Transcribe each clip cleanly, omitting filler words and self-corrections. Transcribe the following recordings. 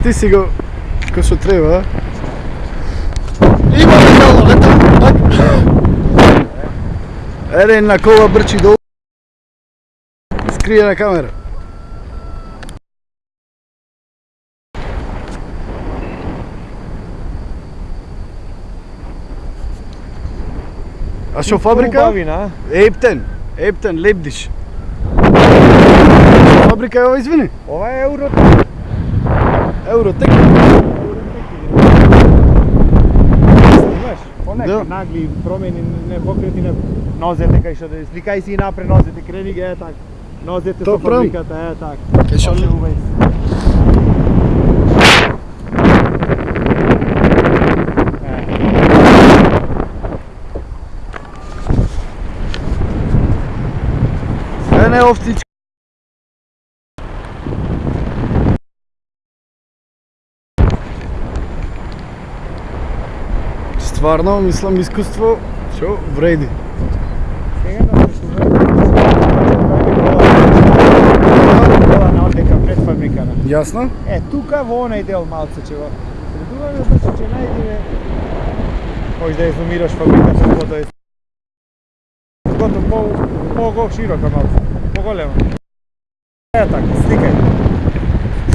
Ти си го како што треба. Има метало, лета. Еде на кола брчи долу. Скрие на камера. А што фабрика? Ептен, Лепдиш. Фабрика е ова, извини? Ова е Евротек. Евротек. Снимаш? Понека нагли промени, не покрети на нозете, кај што да сликај си и напред нозете, крени ги е так. Нозете со фабриката е так. Кај што не овцички. Стварно, мислам, искуство, што вреди. Сега да се шумеме, на одека пред фабриката. Јасно? Тука во онај дел малце ќе го средуваме, значи ќе најдеме, можеш да ја зумираш фабриката, кото е по широка малце, по голема. Така, сликај.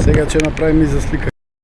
Сега ќе направим и за слика.